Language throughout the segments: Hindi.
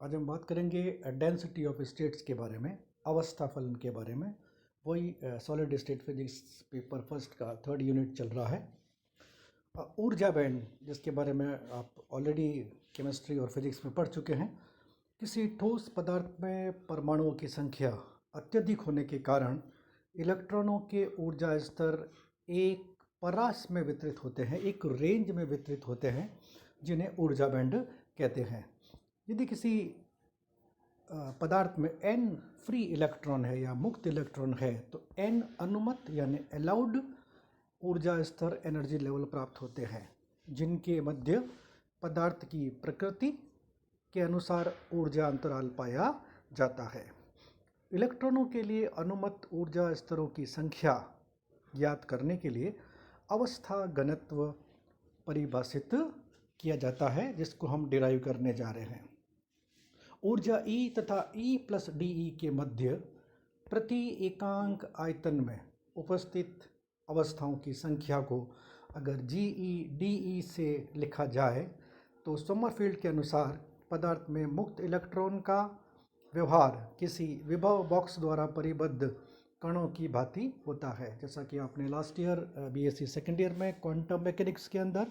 आज हम बात करेंगे डेंसिटी ऑफ स्टेट्स के बारे में, अवस्था फलन के बारे में। वही solid state physics paper first का 3rd यूनिट चल रहा है। ऊर्जा बैंड, जिसके बारे में आप ऑलरेडी केमिस्ट्री और फिजिक्स में पढ़ चुके हैं। किसी ठोस पदार्थ में परमाणुओं की संख्या अत्यधिक होने के कारण इलेक्ट्रॉनों के ऊर्जा स्तर एक परास में वितरित होते हैं, एक रेंज में वितरित होते हैं, जिन्हें ऊर्जा बैंड कहते हैं। यदि किसी पदार्थ में n फ्री इलेक्ट्रॉन है या मुक्त इलेक्ट्रॉन है तो n अनुमत यानी अलाउड ऊर्जा स्तर एनर्जी लेवल प्राप्त होते हैं, जिनके मध्य पदार्थ की प्रकृति के अनुसार ऊर्जा अंतराल पाया जाता है। इलेक्ट्रॉनों के लिए अनुमत ऊर्जा स्तरों की संख्या ज्ञात करने के लिए अवस्था घनत्व परिभाषित किया जाता है, जिसको हम डिराइव करने जा रहे हैं। ऊर्जा E तथा E+dE के मध्य प्रति एकांक आयतन में उपस्थित अवस्थाओं की संख्या को अगर GE/dE से लिखा जाए तो समरफील्ड के अनुसार पदार्थ में मुक्त इलेक्ट्रॉन का व्यवहार किसी विभव बॉक्स द्वारा परिबद्ध कणों की भांति होता है। जैसा कि आपने last year BSc second year में क्वांटम मैकेनिक्स के अंदर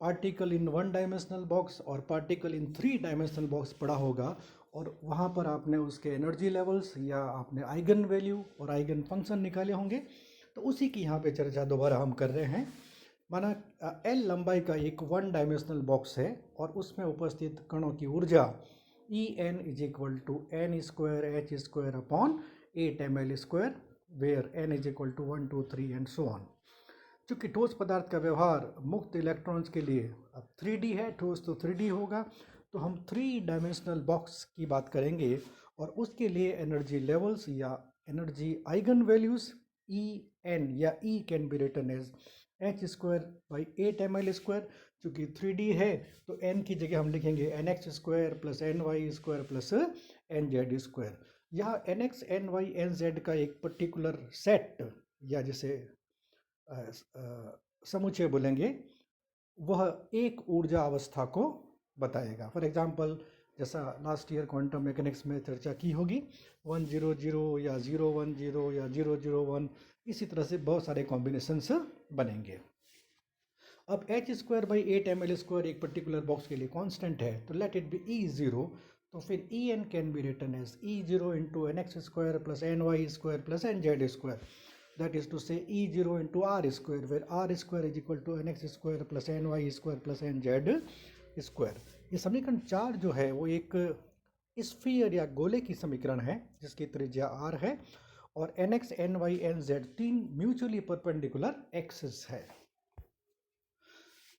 पार्टिकल इन 1 डायमेंशनल बॉक्स और पार्टिकल इन 3 डायमेंशनल बॉक्स पढ़ा होगा, और वहाँ पर आपने उसके एनर्जी लेवल्स या आपने आइगन वैल्यू और आइगन फंक्शन निकाले होंगे। तो उसी की यहाँ पे चर्चा दोबारा हम कर रहे हैं। माना L लंबाई का एक 1 डायमेंशनल बॉक्स है और उसमें उपस्थित कणों की ऊर्जा En = n²h²/8ml², where n = 1 2 3 and so on. चूँकि ठोस पदार्थ का व्यवहार मुक्त इलेक्ट्रॉन्स के लिए अब 3D है, ठोस तो 3D होगा, तो हम 3 डायमेंशनल बॉक्स की बात करेंगे और उसके लिए एनर्जी लेवल्स या एनर्जी आइगन वैल्यूज En या E can be written as h²/8ml²। चूँकि 3D है तो n की जगह हम लिखेंगे nx² + ny² + nz²। यहाँ nx, ny, nz का एक पर्टिकुलर सेट या जिसे समुच्चय बोलेंगे, वह एक ऊर्जा अवस्था को बताएगा। फॉर एग्जांपल, जैसा लास्ट ईयर क्वांटम मैकेनिक्स में चर्चा की होगी, 100 या 010 या 001, इसी तरह से बहुत सारे कॉम्बिनेशंस बनेंगे। अब h²/8ml² एक पर्टिकुलर बॉक्स के लिए कांस्टेंट है, तो लेट इट बी E0, तो फिर En can be written as E0 × nx² + ny² + nz²। That is to say E0 × r², where r² = nx² + ny² + nz²। ये समीकरण 4 जो है वो एक स्फीयर या गोले की समीकरण है जिसकी त्रिज्या r है और nx, ny, nz 3 mutually perpendicular axis है।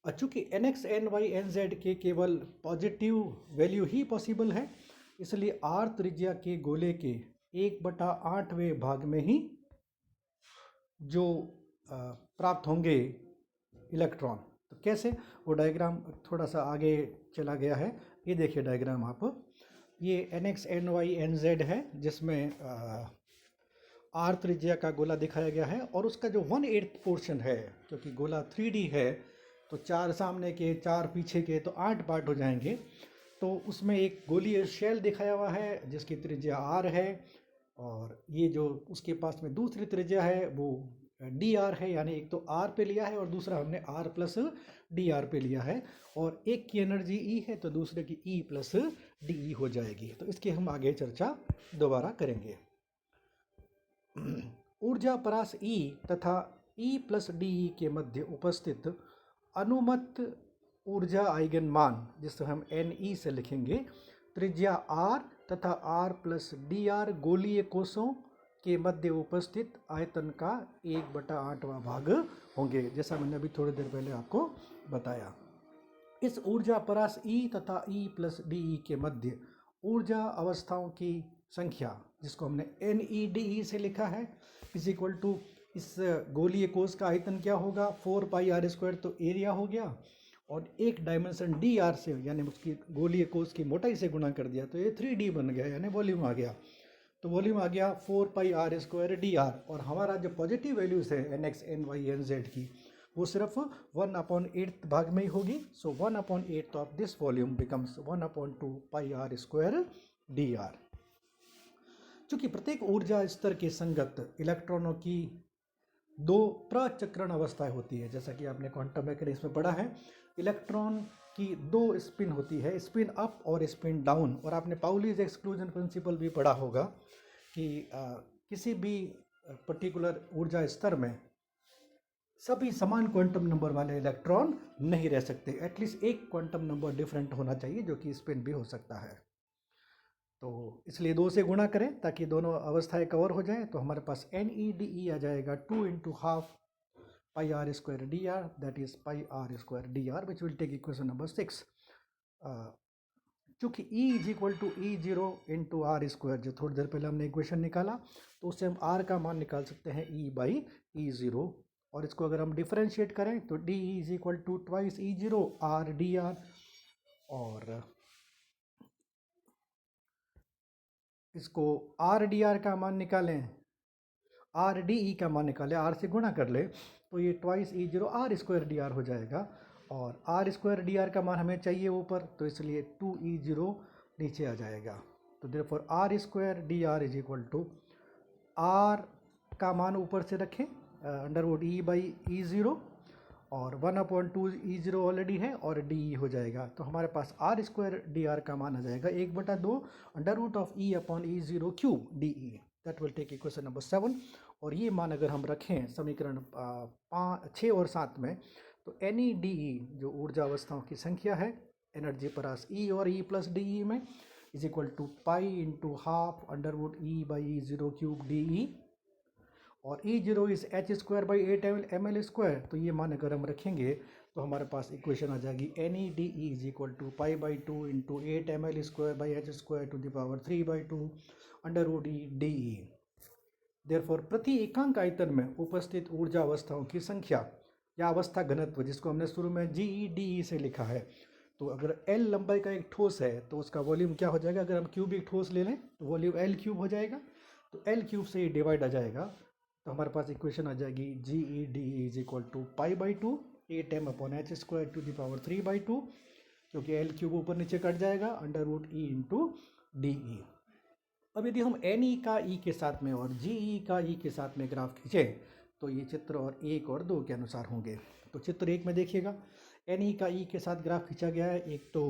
चूँकि nx, ny, nz के केवल पॉजिटिव वैल्यू ही पॉसिबल है, इसलिए r त्रिज्या के गोले के 1/8वें भाग में ही जो प्राप्त होंगे इलेक्ट्रॉन। तो कैसे, वो डायग्राम थोड़ा सा आगे चला गया है। ये देखिए डायग्राम आप, ये nx, ny, nz है जिसमें r त्रिज्या का गोला दिखाया गया है और उसका जो 1/8 पोर्शन है, क्योंकि गोला 3D है तो 4 सामने के 4 पीछे के, तो 8 पार्ट हो जाएंगे। तो उसमें एक गोलीय शेल दिखाया हुआ है जिसकी त्रिज्या r है, और ये जो उसके पास में दूसरी त्रिज्या है वो dr है, यानी एक तो r पे लिया है और दूसरा हमने r + dr पे लिया है, और एक की एनर्जी E है तो दूसरे की E + dE हो जाएगी। तो इसकी हम आगे चर्चा दोबारा करेंगे। ऊर्जा परास E तथा E+dE के मध्य उपस्थित अनुमत ऊर्जा आइगन मान, जिसे हम Ne से लिखेंगे, त्रिज्या r तथा r + dr गोलीय कोशों के मध्य उपस्थित आयतन का 1/8वां भाग होंगे, जैसा मैंने अभी थोड़ी देर पहले आपको बताया। इस ऊर्जा परास E तथा E+dE के मध्य ऊर्जा अवस्थाओं की संख्या, जिसको हमने NE/dE से लिखा है, = इस गोलीय कोश का आयतन क्या होगा, 4πr², तो एरिया हो गया, और एक डायमेंशन dr से यानी उसकी गोलीय कोश की मोटाई से गुणा कर दिया तो ये 3D बन गया, यानी वॉल्यूम आ गया। तो वॉल्यूम आ गया 4πr² dr, और हमारा जो पॉजिटिव वैल्यूज है nx, ny, nz की, वो सिर्फ 1/8 भाग में ही होगी। So 1/8 of this volume becomes 1/2 pi r square d r. चूंकि प्रत्येक ऊर्जा स्तर के संगत इलेक्ट्रॉनों की दो प्रचक्रण अवस्थाएं होती है, जैसा कि आपने क्वांटम मैकेनिक्स में पढ़ा है, इलेक्ट्रॉन की दो स्पिन होती है, स्पिन अप और स्पिन डाउन। और आपने पाउलीज एक्सक्लूजन प्रिंसिपल भी पढ़ा होगा कि किसी भी पर्टिकुलर ऊर्जा स्तर में सभी समान क्वांटम नंबर वाले इलेक्ट्रॉन नहीं रह सकते, एटलीस्ट एक क्वांटम नंबर डिफरेंट होना चाहिए जो कि स्पिन भी हो सकता है। तो इसलिए 2 से गुणा करें ताकि दोनों अवस्थाएं कवर हो जाए, तो हमारे पास NEDE आ जाएगा 2 × half pi r square d r, that is pi r square d r, which will take equation number 6। चूँकि E = E0 × आर स्क्वायर, जो थोड़ी देर पहले हमने इक्वेशन निकाला, तो उससे हम R का मान निकाल सकते हैं E/E0, और इसको अगर हम डिफरेंशिएट करें तो DE = 2 E0 R dr, और इसको आर डी आर का मान निकालें, आर डी ई का मान निकालें, आर से गुणा कर ले, तो ये 2 E0 R square d are हो जाएगा। और आर स्क्वायर डी आर का मान हमें चाहिए ऊपर, तो इसलिए 2 E0 नीचे आ जाएगा। तो therefore r square d r = r का मान ऊपर से रखें √E/E0, और 1/2 E0 ऑलरेडी है और DE हो जाएगा। तो हमारे पास आर स्क्वायर डी आर का मान आ जाएगा 1/2 √E/E0³ DE, that will take equation number 7। और ये मान अगर हम रखें समीकरण 6 और 7 में, तो NEDE जो ऊर्जा अवस्थाओं की संख्या है एनर्जी परास E और E+DE में = पाई × हाफ √E/E0³ DE, और E0 इज h² / 8ml²। तो ये मान अगर हम रखेंगे तो हमारे पास इक्वेशन आ जाएगी NEDE = π/2 × 8ml²/h² ⁵ √E/DE। देयरफॉर प्रति एकांक आयतन में उपस्थित ऊर्जा अवस्थाओं की संख्या या अवस्था घनत्व, जिसको हमने शुरू में GeDE से लिखा है, तो अगर L लंबाई का एक ठोस है तो उसका वॉल्यूम क्या हो जाएगा, अगर हम क्यूबिक ठोस ले लें तो वॉल्यूम L³ हो जाएगा, तो L³ से डिवाइड आ जाएगा, तो हमारे पास इक्वेशन आ जाएगी GeDE = π/2 8m/h² ⁵ क्योंकि L³ ऊपर नीचे कट जाएगा √E/DE। अब यदि हम NE का E के साथ में और GE का E के साथ में ग्राफ खींचें, तो ये चित्र और 1 और 2 के अनुसार होंगे। तो चित्र 1 में देखिएगा, NE का E के साथ ग्राफ खींचा गया है। एक तो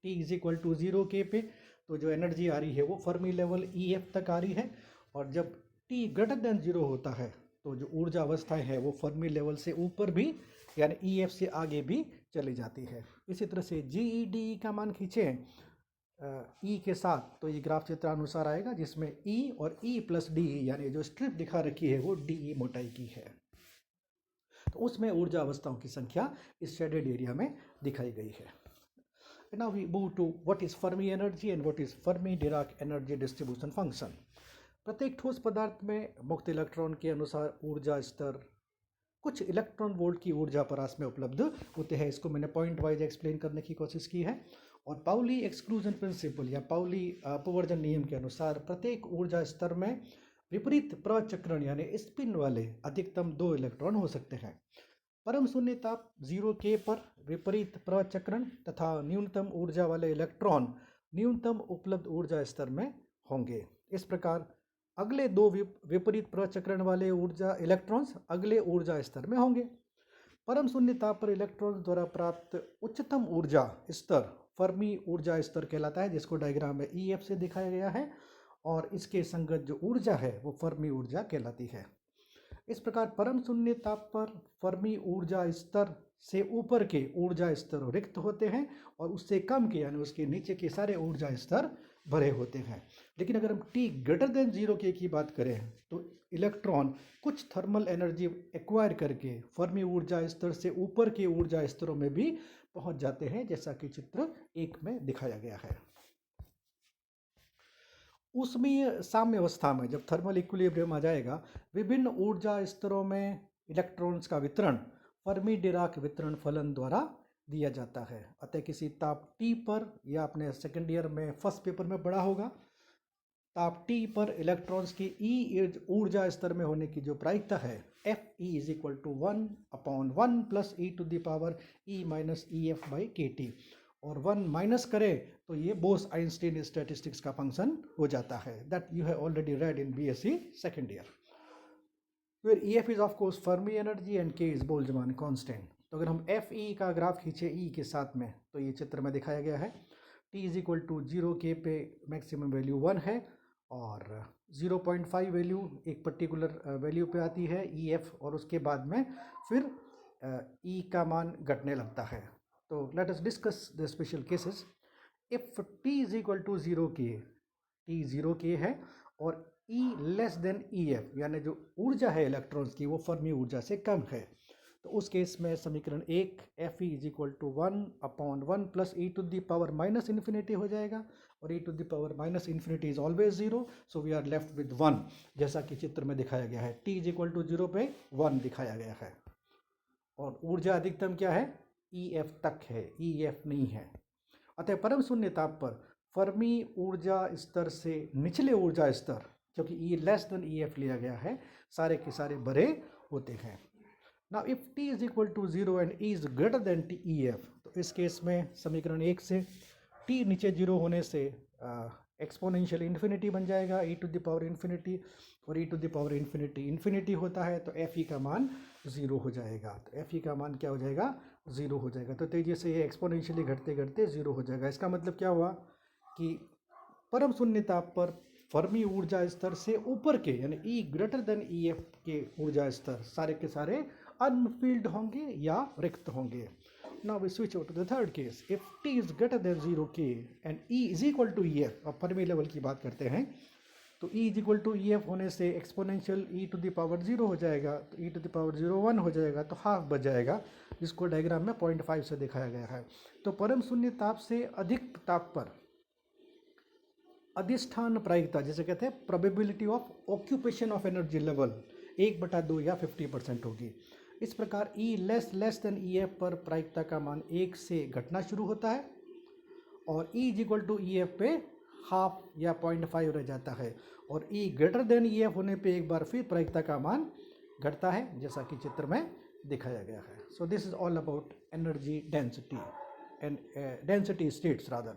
T = 0 K पे, तो जो एनर्जी आ रही है वो फर्मी लेवल EF तक आ रही है, और जब T > 0 होता है तो जो ऊर्जा अवस्थाएं हैं वो फर्मी लेवल से ऊपर भी यानी EF से आगे भी चली जाती है। इसी तरह से GeDE का मान खींचें E के साथ, तो ये ग्राफ चित्र अनुसार आएगा, जिसमें E और E+DE यानी जो स्ट्रिप दिखा रखी है वो DE मोटाई की है, तो उसमें ऊर्जा अवस्थाओं की संख्या इस शेडेड एरिया में दिखाई गई है। Now we move to what is Fermi energy and what is Fermi-Dirac energy distribution function। प्रत्येक ठोस पदार्थ में मुक्त इलेक्ट्रॉन के अनुसार ऊर्जा स्तर कुछ इलेक्ट्रॉन वोल्ट की ऊर्जा परास में उपलब्ध होते हैं। इसको मैंने पॉइंट वाइज एक्सप्लेन करने की कोशिश की है। और पाउली एक्सक्लूजन प्रिंसिपल या पाउली अपवर्जन नियम के अनुसार प्रत्येक ऊर्जा स्तर में विपरीत प्रचक्रण यानी स्पिन वाले अधिकतम 2 इलेक्ट्रॉन हो सकते हैं। परम शून्य ताप 0 K पर विपरीत प्रचक्रण तथा न्यूनतम ऊर्जा वाले इलेक्ट्रॉन न्यूनतम उपलब्ध ऊर्जा स्तर में होंगे। इस प्रकार अगले 2 विपरीत प्रचक्रण वाले ऊर्जा इलेक्ट्रॉन्स अगले ऊर्जा स्तर में होंगे। परम शून्य ताप पर इलेक्ट्रॉन द्वारा प्राप्त उच्चतम ऊर्जा स्तर फर्मी ऊर्जा स्तर कहलाता है, जिसको डायग्राम में EF से दिखाया गया है, और इसके संगत जो ऊर्जा है वो फर्मी ऊर्जा कहलाती है। इस प्रकार परम शून्य ताप पर फर्मी ऊर्जा स्तर से ऊपर के ऊर्जा स्तर रिक्त होते हैं और उससे कम के यानी उसके नीचे के सारे ऊर्जा स्तर भरे होते हैं। लेकिन अगर हम T > 0 K की बात करें तो इलेक्ट्रॉन कुछ थर्मल एनर्जी एक्वायर करके फर्मी ऊर्जा स्तर से ऊपर के ऊर्जा स्तरों में भी पहुंच जाते हैं, जैसा कि चित्र 1 में दिखाया गया है। ऊष्मीय साम्य अवस्था में जब थर्मल इक्विलिब्रियम आ जाएगा, विभिन्न ऊर्जा स्तरों में इलेक्ट्रॉन्स का वितरण फर्मी डिराक वितरण फलन द्वारा दिया जाता है। अतः किसी ताप T पर, या अपने सेकेंड ईयर में फर्स्ट पेपर में पढ़ा होगा, ताप T पर इलेक्ट्रॉन्स की E ऊर्जा स्तर में होने की जो प्रायिकता है Fe is equal to 1/1 plus e to the power E minus EF by KT, और 1 माइनस करें तो ये बोस आइंस्टीन स्टैटिस्टिक्स का फंक्शन हो जाता है, that you have already read in BSc second year, where EF is of course Fermi energy and K is Boltzmann constant. तो अगर हम Fe का ग्राफ खींचे E के साथ में तो ये चित्र में दिखाया गया है। T is equal to 0K पे मैक्सिमम वैल्यू 1 है और 0.5 वैल्यू एक पर्टिकुलर वैल्यू पे आती है EF, और उसके बाद में फिर E का मान घटने लगता है। तो let us discuss the special cases. If T is equal to 0K, T 0K है और E लेस देन EF, यानी जो ऊर्जा है इलेक्ट्रॉन्स की वो फर्मी ऊर्जा से कम है, तो उस केस में समीकरण 1 Fe is equal to 1/1 plus e to the power minus infinity हो जाएगा, और e to the power minus infinity is always 0, so we are left with 1, जैसा कि चित्र में दिखाया गया है। T इज इक्वल टू 0 पे 1 दिखाया गया है, और ऊर्जा अधिकतम क्या है, EF तक है, EF नहीं है। अतः परम शून्य ताप पर फर्मी ऊर्जा स्तर से निचले ऊर्जा स्तर, क्योंकि E लेस देन EF लिया गया है, सारे के सारे बड़े होते हैं। Now if T is equal to 0 and E is greater than EF, तो इस केस में समीकरण 1 से T नीचे 0 होने से एक्सपोनेंशियल इन्फिनिटी बन जाएगा, e to the power infinity, और e to the power infinity infinity होता है तो Fe का मान 0 हो जाएगा। तो Fe का मान क्या हो जाएगा, 0 हो जाएगा। तो तेजी से ये एक्सपोनेंशियली घटते घटते 0 हो जाएगा। इसका मतलब क्या हुआ कि परम शून्य ताप पर फर्मी ऊर्जा स्तर से ऊपर के यानी E ग्रेटर देन EF के ऊर्जा स्तर सारे के सारे अनफिल्ड होंगे या रिक्त होंगे। Now we switch over to the third case. If T is greater than 0K and E is equal to EF, अब फर्मी लेवल की बात करते हैं, तो E is equal to EF होने से exponential e to the power 0 हो जाएगा, तो e टू द पावर 1 हो जाएगा, तो हाफ बच जाएगा, जिसको डायग्राम में 0.5 से दिखाया गया है। तो परम शून्य ताप से अधिक ताप पर अधिष्ठान प्रायिकता, जिसे कहते हैं probability of occupation of energy level, 1/2 या 50% होगी। इस प्रकार E लेस देन EF पर प्रायिकता का मान 1 से घटना शुरू होता है, और E is equal to EF पे हाफ या 0.5 रह जाता है, और E ग्रेटर देन EF होने पे एक बार फिर प्रायिकता का मान घटता है, जैसा कि चित्र में दिखाया गया है। So this is all about energy density and density states rather.